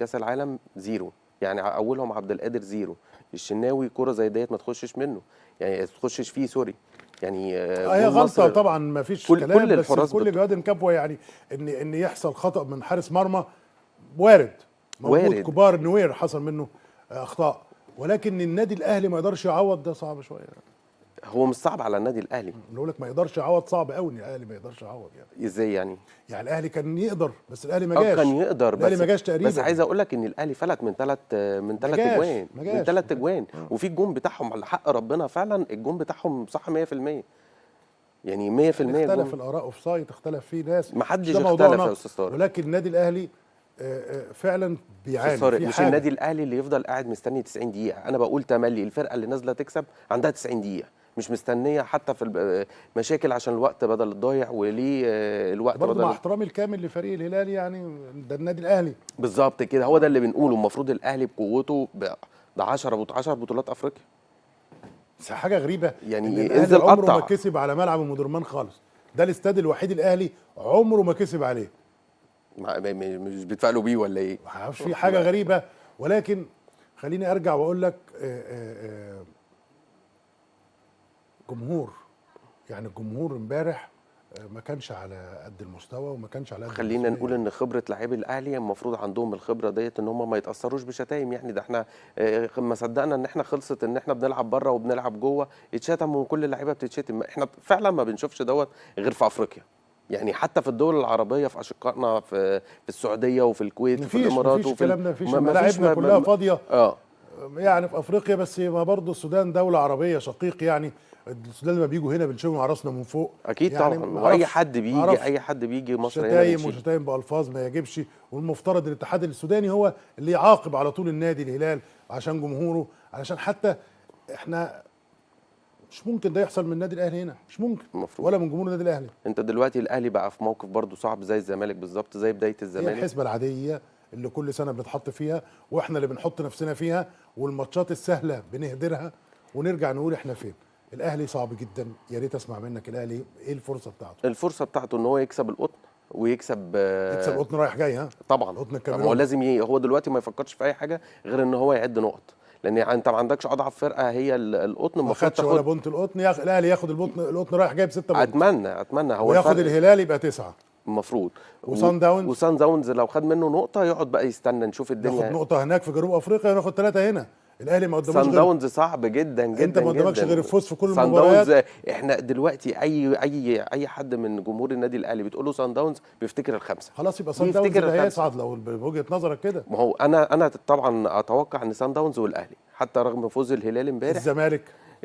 كاس العالم زيرو، يعني اولهم عبد القادر زيرو. الشناوي كرة زي ديت ما تخشش منه، يعني ما تخشش فيه، سوري يعني. هي جول غلطه مصر طبعا ما فيش كل كلام، بس الحراس بكل جواد كبوه، يعني ان يحصل خطا من حارس مرمى وارد، موجود وارد. كبار نوير حصل منه اخطاء، ولكن النادي الاهلي ما يقدرش يعوض ده صعب شويه. هو مش صعب على النادي الاهلي. بقول لك ما يقدرش يعوض، صعب قوي ان الاهلي ما يقدرش يعوض يعني. ازاي يعني؟ يعني الاهلي كان يقدر بس الاهلي ما جاش. كان يقدر، الاهلي ما جاش تقريبا. بس عايز اقول لك ان الاهلي فلت من ثلاث ما جاش اجوان، ما من جاش 3 اجوان، وفي الجون بتاعهم على حق ربنا فعلا الجون بتاعهم صح 100%، يعني 100% اختلف جون. الاراء اوف سايد، اختلف فيه ناس، ما مش حدش ده اختلف موضوعنا، يا استاذ طارق. ولكن النادي الاهلي فعلا بيعاني في مش حاجه. النادي الاهلي اللي يفضل قاعد مستني 90 دقيقه، انا بقول تملي الفرقه اللي نازله تكسب عندها 90 دقيقه، مش مستنيه حتى في مشاكل عشان الوقت بدل الضايع، وليه الوقت برضه مع بدل. احترامي الكامل لفريق الهلال، يعني ده النادي الاهلي بالظبط كده، هو ده اللي بنقوله. المفروض الاهلي بقوته ده 10 بطولات افريقيا. بس حاجه غريبه ان يعني الاهلي انزل عمره ما قطع. كسب على ملعب ام درمان خالص. ده الاستاد الوحيد الاهلي عمره ما كسب عليه. مش بيتفائلوا بيه ولا ايه؟ ما اعرفش، في حاجه غريبه. ولكن خليني ارجع واقول لك جمهور، يعني الجمهور امبارح ما كانش على قد المستوى وما كانش على قد خلينا نقول المسؤولية. ان خبره لاعبي الاهلي المفروض عندهم الخبره ديت ان هم ما يتاثروش بشتايم، يعني ده احنا ما صدقنا ان احنا خلصت ان احنا بنلعب بره وبنلعب جوه اتشتم، وكل اللعيبه بتتشتم. احنا فعلا ما بنشوفش دوت غير في افريقيا، يعني حتى في الدول العربيه، في اشقائنا في السعوديه وفي الكويت وفي الامارات مفيش وفي الكلام ده، مفيش، ما فيش ملاعبنا كلها فاضيه. اه يعني في افريقيا بس، ما برضه السودان دوله عربيه شقيق يعني. السودان لما بيجوا هنا بنشوفهم على راسنا من فوق. اكيد يعني طبعا، ما واي اعرفش حد ما بيجي اعرفش اي حد بيجي مصر هنا شتايم بنشيل. وشتايم بالفاظ ما يجبش، والمفترض الاتحاد السوداني هو اللي يعاقب على طول النادي الهلال عشان جمهوره، علشان حتى احنا مش ممكن ده يحصل من النادي الاهلي هنا، مش ممكن المفروض. ولا من جمهور النادي الاهلي. انت دلوقتي الاهلي بقى في موقف برضو صعب زي الزمالك بالظبط، زي بدايه هي الزمالك. الحسبه العاديه اللي كل سنه بنتحط فيها، واحنا اللي بنحط نفسنا فيها، والماتشات السهله بنهدرها ونرجع نقول احنا فين. الاهلي صعب جدا، يا ريت اسمع منك الاهلي ايه الفرصه بتاعته؟ الفرصه بتاعته ان هو يكسب القطن ويكسب يكسب القطن رايح جاي، ها؟ طبعا. القطن ما هو الكاميروني لازم هو دلوقتي ما يفكرش في اي حاجه غير ان هو يعد نقط، لان انت ما عندكش اضعف فرقه هي القطن. ما المفروض خدش ولا تاخد. بونت القطن، الاهلي ياخد القطن رايح جاي ب6 بونت. اتمنى هو وياخد الفرق الهلال يبقى 9. المفروض. وصن داونز وصن داونز لو خد منه نقطه يقعد بقى يستنى نشوف ياخد الدنيا. نقطه هناك في جنوب افريقيا، وناخد 3 هنا. الاهلي ما قداموش صن غير، داونز صعب جدا جدا انت ما قدامكش جدا. غير الفوز في كل صن المباريات. داونز احنا دلوقتي اي حد من جمهور النادي الاهلي بتقول له صن داونز بيفتكر الخمسه. خلاص يبقى صن داونز اللي هيصعد لو بوجهه نظرك كده. ما هو انا طبعا اتوقع ان سان داونز والاهلي، حتى رغم فوز الهلال امبارح.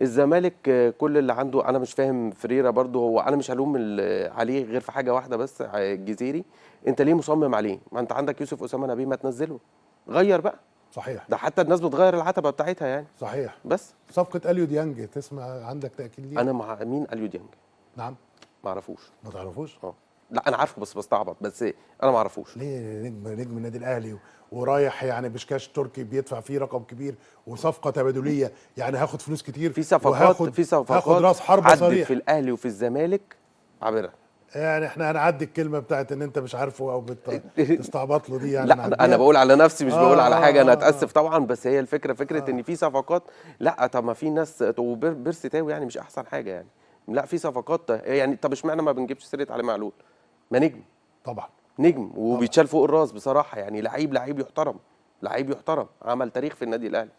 الزمالك كل اللي عنده، انا مش فاهم فريرة برضو، هو انا مش هلوم عليه غير في حاجه واحده بس، الجزيري. انت ليه مصمم عليه؟ ما انت عندك يوسف اسامه نبيه، ما تنزله، غير بقى. صحيح، ده حتى الناس بتغير العتبه بتاعتها يعني. صحيح. بس صفقه اليو ديانج، تسمع عندك تاكيد ليها؟ انا مع مين اليو ديانج؟ نعم. ما اعرفوش. ما تعرفوش؟ لا انا عارفه بس بستعبط، بس انا ما اعرفوش. ليه؟ نجم النادي الاهلي ورايح يعني بشكاش تركي بيدفع فيه رقم كبير، وصفقه تبادليه، يعني هاخد فلوس كتير، في صفقات هاخد راس حربه عدت صريح في الاهلي وفي الزمالك عابره. يعني احنا هنعدي الكلمه بتاعت ان انت مش عارفه او بتستعبط له دي، يعني لا انا بقول على نفسي، مش بقول على حاجه. انا اتاسف طبعا، بس هي الفكره فكره ان في صفقات. لا طب ما في ناس، وبيرسي تاوي يعني مش احسن حاجه يعني. لا في صفقات يعني. طب اشمعنى ما بنجيبش سيره علي معلول؟ ما نجم طبعا، نجم وبيتشال فوق الراس بصراحه، يعني لعيب يحترم، لعيب يحترم، عمل تاريخ في النادي الاهلي.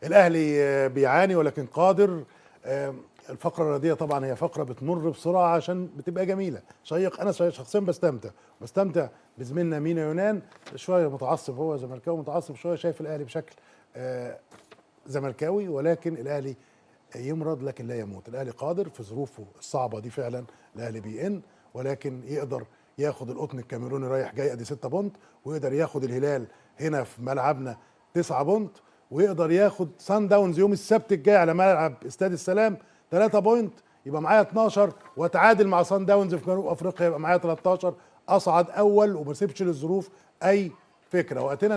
الاهلي بيعاني ولكن قادر. الفقره الرياضيه طبعا هي فقره بتمر بسرعه عشان بتبقى جميله شيق. انا شخصيا بستمتع بزميلنا مينا يونان، شويه متعصب، هو زملكاوي متعصب شويه، شايف الاهلي بشكل زملكاوي، ولكن الاهلي يمرض لكن لا يموت. الاهلي قادر في ظروفه الصعبه دي، فعلا الاهلي بيئن، ولكن يقدر ياخد القطن الكاميروني رايح جاي ادي 6 بونت، ويقدر ياخد الهلال هنا في ملعبنا 9 بونت، ويقدر ياخد سان داونز يوم السبت الجاي على ملعب استاد السلام 3 بوينت، يبقى معايا 12، واتعادل مع سان داونز في جنوب افريقيا يبقى معايا 13، اصعد اول وما اسيبش للظروف اي فكره. وقتنا